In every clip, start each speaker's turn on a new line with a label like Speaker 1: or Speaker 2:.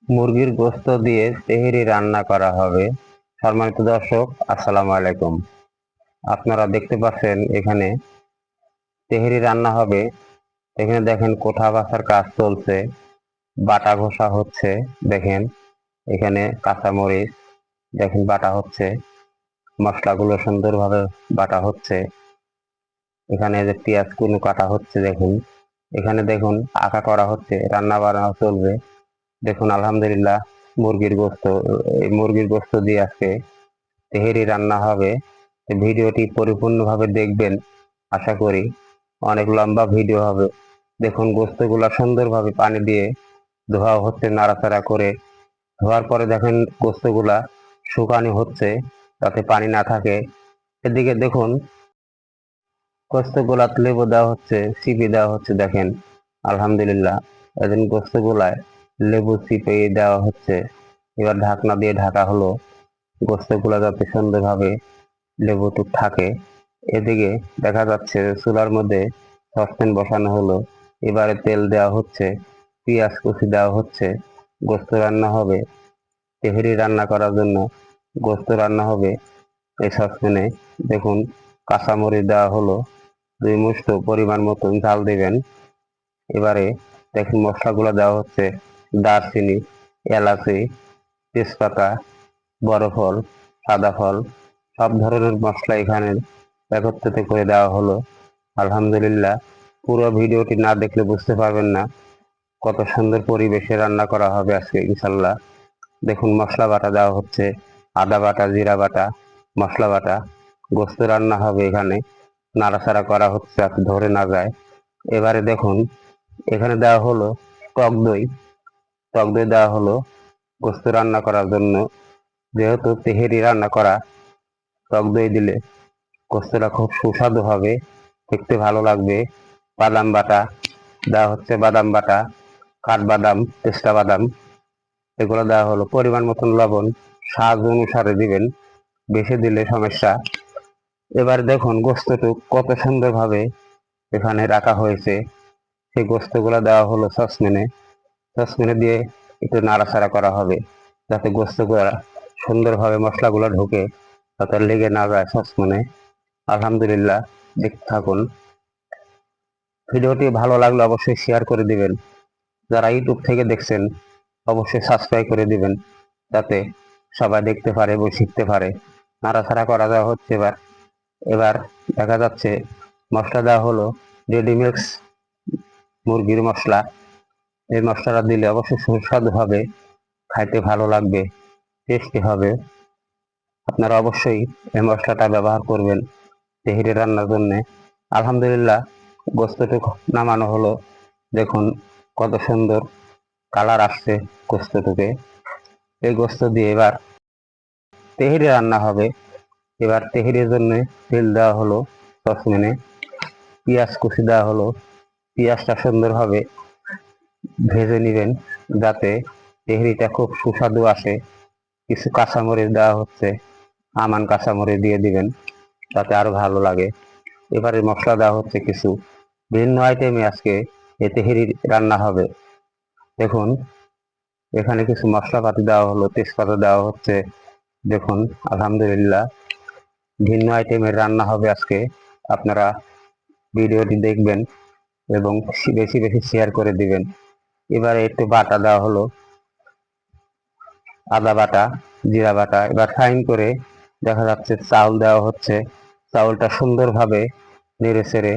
Speaker 1: মুরগির গোশত দিয়ে তেহেরি রান্না করা হবে। সম্মানিত দর্শক, আসসালামু আলাইকুম। আপনারা দেখতে পাচ্ছেন এখানে তেহেরি রান্না হবে। এখানে দেখেন কোঠা বাছার কাজ চলছে, বাটা ঘষা হচ্ছে। দেখেন এখানে কাঁচামরিচ দেখেন বাটা হচ্ছে, মশলাগুলো সুন্দরভাবে বাটা হচ্ছে। এখানে যে পেঁয়াজ কুচি কাটা হচ্ছে দেখুন। এখানে দেখুন আঁকা করা হচ্ছে, রান্না বান্না চলবে। দেখুন আলহামদুলিল্লাহ, মুরগির গোশত, এই মুরগির গোশত দিয়ে আজকে তেহেরি রান্না হবে। ভিডিওটি পরিপূর্ণভাবে দেখবেন, আশা করি অনেক লম্বা ভিডিও হবে। দেখুন গোশতগুলা সুন্দরভাবে পানি দিয়ে ধোয়া হচ্ছে, নাড়াচাড়া করে। ধোয়ার পরে দেখেন গোশতগুলা শুকানো হচ্ছে যাতে পানি না থাকে। এদিকে দেখুন গোশতগুলাতে লেবু দেওয়া হচ্ছে, চিপে দেওয়া হচ্ছে। দেখেন আলহামদুলিল্লাহ, এদিন গোশতগুলায় লেবু চিপে দেওয়া হচ্ছে। এবার ঢাকনা দিয়ে ঢাকা হলো, গোশতগুলা যাতে সুন্দরভাবে লেবুটুক থাকে। এদিকে দেখা যাচ্ছে চুলার মধ্যে সসপ্যান বসানো হলো, এবারে তেল দেওয়া হচ্ছে, পেঁয়াজ কুচি দেওয়া হচ্ছে। গোশত রান্না হবে, তেহেরি রান্না করার জন্য গোশত রান্না হবে এই সসপ্যানে। দেখুন কাঁচামরিচ দেওয়া হলো, 2 মুঠো পরিমাণ মতন ঝাল দিবেন। এবারে দেখুন মশলাগুলো দেওয়া হচ্ছে, দারচিনি, এলাচি, তেজপাতা, বড় ফল, সাদা ফল, সব ধরনের মশলা এখানে একত্রিত করে দেওয়া হলো। আলহামদুলিল্লাহ, পুরো ভিডিওটি না দেখলে বুঝতে পারবেন না কত সুন্দর পরিবেশে রান্না করা হবে আজকে ইনশাল্লাহ। দেখুন মশলা বাটা দেওয়া হচ্ছে, আদা বাটা, জিরা বাটা, মশলা বাটা। গোশত রান্না হবে এখানে, নাড়াচাড়া করা হচ্ছে যাতে ধরে না যায়। এবারে দেখুন এখানে দেওয়া হলো টক দই। টক দই দেওয়া হলো গোশত রান্না করার জন্য। যেহেতু তেহেরি রান্না করা, টক দই দিলে গোশতটা খুব সুস্বাদু হবে, দেখতে ভালো লাগবে। বাদাম বাটা দেওয়া হচ্ছে, বাদাম বাটা, কাঠবাদাম, পেস্তা বাদাম, এগুলো দেওয়া হলো। পরিমাণ মতন লবণ স্বাদ অনুসারে দিবেন, বেশি দিলে সমস্যা। এবার দেখুন গোশতটুক কত সুন্দরভাবে এখানে রাখা হয়েছে। সেই গোশতগুলো দেওয়া হলো সসপ্যানে। সসপ্যানে দিয়ে একটু নাড়াচাড়া করা হবে যাতে গোশতগুলো সুন্দরভাবে মশলাগুলো ঢোকে, যাতে লেগে না যায় সসপ্যানে। আলহামদুলিল্লাহ, দেখতে থাকুন। ভিডিওটি ভালো লাগলে অবশ্যই শেয়ার করে দিবেন। যারা ইউটিউব থেকে দেখছেন অবশ্যই সাবস্ক্রাইব করে দিবেন, যাতে সবাই দেখতে পারে এবং শিখতে পারে। নাড়াচাড়া করা দেওয়া হচ্ছে। এবার এবার দেখা যাচ্ছে মশলা দেওয়া হলো রেডিমিক্স মুরগির মশলা। এই মশলাটা দিলে অবশ্যই সুস্বাদু হবে, খাইতে ভালো লাগবে, টেস্টি হবে। আপনারা অবশ্যই এই মশলাটা ব্যবহার করবেন তেহেরি রান্নার জন্যে। আলহামদুলিল্লাহ, গোস্তটুকু নামানো হলো। দেখুন কত সুন্দর কালার আসছে গোস্তটুকে। এই গোস্ত দিয়ে এবার তেহেরি রান্না হবে। এবার তেহেরির জন্য তেল দেওয়া হলো সসপ্যানে, পেঁয়াজ কুচি দেওয়া হলো। পেঁয়াজটা সুন্দরভাবে ভেজে নেবেন যাতে তেহেরিটা খুব সুস্বাদু আসে। কিছু কাঁচামরিচ দেওয়া হচ্ছে, আমান কাঁচামরিচ দিয়ে দিবেন তাতে আরো ভালো লাগে। এবারে মশলা দেওয়া হচ্ছে কিছু, ভিন্ন আইটেমে আজকে এ তেহেরি রান্না হবে। দেখুন এখানে কিছু মশলাপাতি দেওয়া হলো, তেজপাতা দেওয়া হচ্ছে। দেখুন আলহামদুলিল্লাহ, ভিন্ন আইটেমের রান্না হবে আজকে। আপনারা ভিডিওটি দেখবেন এবং বেশি বেশি শেয়ার করে দিবেন। এবারে একটু বাটা দেওয়া হলো, আদা বাটা, জিরা বাটা। এবার ফাইন করে দেখা যাচ্ছে চাউল দেওয়া হচ্ছে। চাউলটা সুন্দরভাবে নেড়ে চেড়ে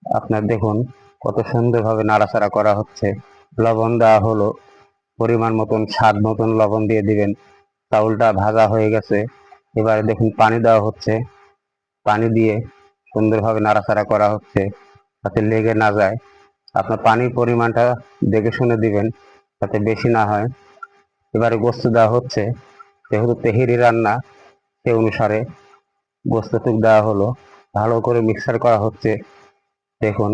Speaker 1: আপনার দেখুন কত সুন্দরভাবে নাড়াচাড়া করা হচ্ছে। লবণ দেওয়া হলো, পরিমাণ মতন স্বাদ মতন লবণ দিয়ে দিবেন। চাউলটা ভাজা হয়ে গেছে। এবারে দেখুন পানি দেওয়া হচ্ছে, পানি দিয়ে সুন্দরভাবে নাড়াচাড়া করা হচ্ছে যাতে লেগে না যায়। আপনার পানির পরিমাণটা দেখে শুনে দিবেন যাতে বেশি না হয়। এবারে গোস্ত দেওয়া হচ্ছে, যেহেতু তেহেরি রান্না সে অনুসারে গোস্তটুক দেওয়া হলো, ভালো করে মিক্সার করা হচ্ছে। দেখুন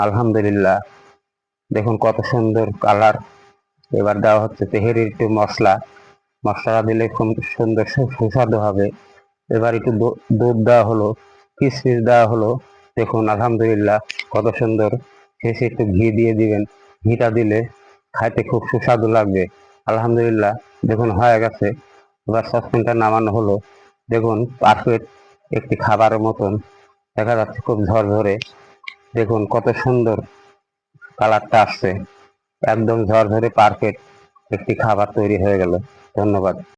Speaker 1: আলহামদুলিল্লাহ, দেখুন কত সুন্দর কালার। এবার দেওয়া হচ্ছে তেহেরির একটু মশলা, মশলাটা দিলে খুব সুন্দর সুস্বাদু হবে। এবার একটু দুধ দেওয়া হলো, কিশমিশ দেওয়া হলো। দেখুন আলহামদুলিল্লাহ কত সুন্দর। শেষে একটু ঘি দিয়ে দিবেন, ঘিটা দিলে খাইতে খুব সুস্বাদু লাগবে। আলহামদুলিল্লাহ, দেখুন হয়ে গেছে। এবার সসপ্যানটা নামানো হলো। দেখুন পারফেক্ট একটি খাবারের মতন দেখা যাচ্ছে, খুব ঝরঝরে। দেখুন কত সুন্দর কালারটা আসছে, একদম ঝরঝরে পারফেক্ট একটি খাবার তৈরি হয়ে গেল। ধন্যবাদ।